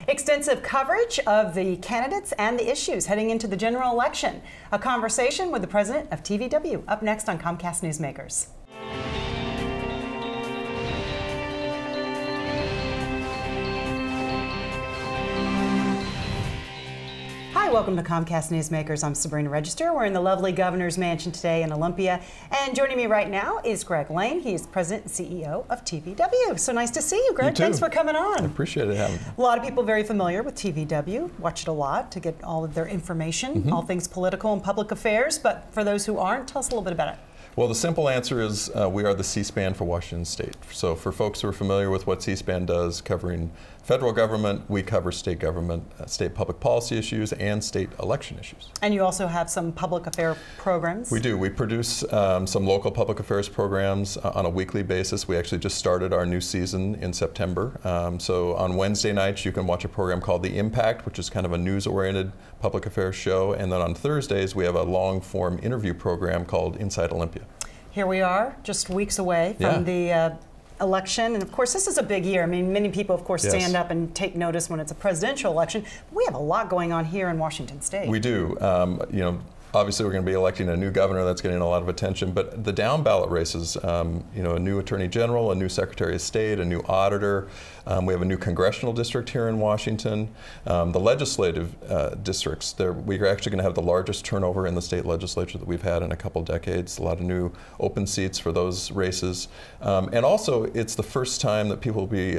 Extensive coverage of the candidates and the issues heading into the general election. A conversation with the president of TVW up next on Comcast Newsmakers. Hi, welcome to Comcast Newsmakers. I'm Sabrina. We're in the lovely Governor's Mansion today in Olympia. And joining me right now is Greg Lane. He's President and CEO of TVW. So nice to see you, Greg. You too. Thanks for coming on. I appreciate it having me. A lot of people very familiar with TVW, watch it a lot to get all of their information, all things political and public affairs. But for those who aren't, tell us a little bit about it. Well, the simple answer is we are the C-SPAN for Washington State. So for folks who are familiar with what C-SPAN does, covering federal government, we cover state government, state public policy issues, and state election issues. And you also have some public affair programs? We do. We produce some local public affairs programs on a weekly basis. We actually just started our new season in September. So on Wednesday nights, you can watch a program called The Impact, which is kind of a news-oriented public affairs show. And then on Thursdays, we have a long-form interview program called Inside Olympia. Here we are, just weeks away from the election, and of course this is a big year. I mean, many people of course stand up and take notice when it's a presidential election. We have a lot going on here in Washington State. We do. You know, obviously we're going to be electing a new governor. That's getting a lot of attention, but the down ballot races, you know, a new attorney general, a new secretary of state, a new auditor. We have a new congressional district here in Washington. The legislative districts, we're actually going to have the largest turnover in the state legislature that we've had in a couple decades. A lot of new open seats for those races. And also, it's the first time that people will be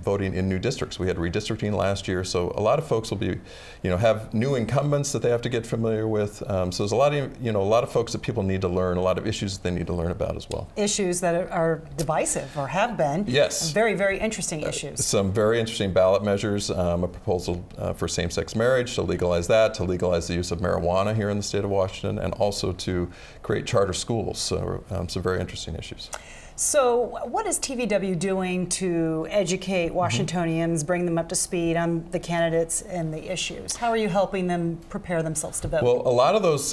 voting in new districts. We had redistricting last year, so a lot of folks will be, you know, have new incumbents that they have to get familiar with. So there's a lot of, you know, a lot of folks that people need to learn, a lot of issues that they need to learn about as well. Issues that are divisive or have been. Yes. Very, very interesting issues. Some very interesting ballot measures, a proposal for same-sex marriage, to legalize that, to legalize the use of marijuana here in the state of Washington, and also to create charter schools. So some very interesting issues. So what is TVW doing to educate Washingtonians, bring them up to speed on the candidates and the issues? How are you helping them prepare themselves to vote? Well, a lot of those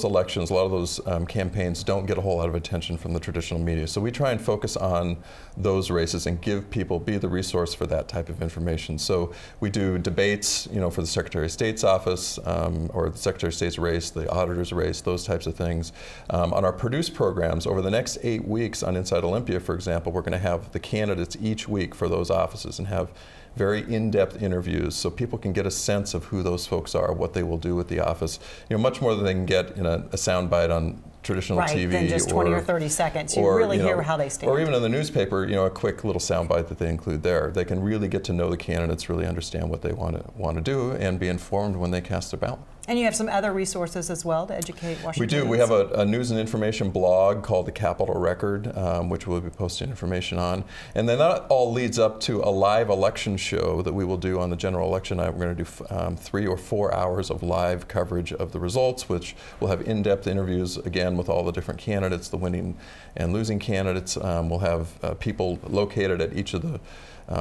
elections, a lot of those campaigns don't get a whole lot of attention from the traditional media. So we try and focus on those races and give people, be the resource for that type of information. So we do debates, you know, for the Secretary of State's office, or the Secretary of State's race, the auditor's race, those types of things. On our produced programs, over the next 8 weeks on Inside Olympia, for example, we're going to have the candidates each week for those offices and have very in-depth interviews so people can get a sense of who those folks are, what they will do with the office. You know, much more than they can get in a soundbite on traditional TV, than just 20 or 30 seconds. You really hear how they stand. Or even in the newspaper, you know, a quick little soundbite that they include there. They can really get to know the candidates, really understand what they want to do, and be informed when they cast their ballot. And you have some other resources as well to educate Washingtonians? We do. We have a news and information blog called The Capitol Record, which we'll be posting information on. And then that all leads up to a live election show that we will do on the general election night. We're going to do 3 or 4 hours of live coverage of the results, which will have in-depth interviews, again, with all the different candidates, the winning and losing candidates. We'll have people located at each of the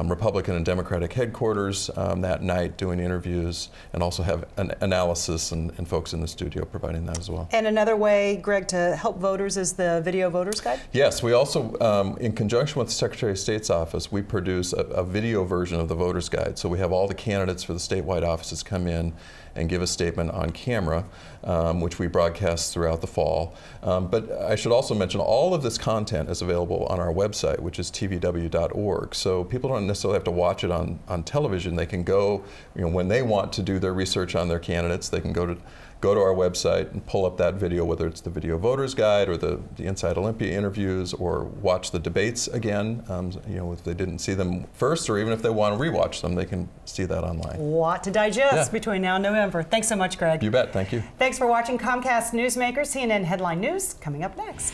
Republican and Democratic headquarters that night doing interviews, and also have an analysis and folks in the studio providing that as well. And another way, Greg, to help voters is the video voters guide? Yes, we also, in conjunction with the Secretary of State's office, we produce a video version of the voters guide. So we have all the candidates for the statewide offices come in and give a statement on camera, which we broadcast throughout the fall. But I should also mention all of this content is available on our website, which is tvw.org. So people don't necessarily have to watch it on television. They can go, you know, when they want to do their research on their candidates, they can go to our website and pull up that video, whether it's the video voters guide or the Inside Olympia interviews, or watch the debates again. You know, if they didn't see them first, or even if they want to rewatch them, they can see that online. A lot to digest between now and November. Thanks so much, Greg. You bet. Thank you. Thanks for watching Comcast Newsmakers. CNN Headline News coming up next.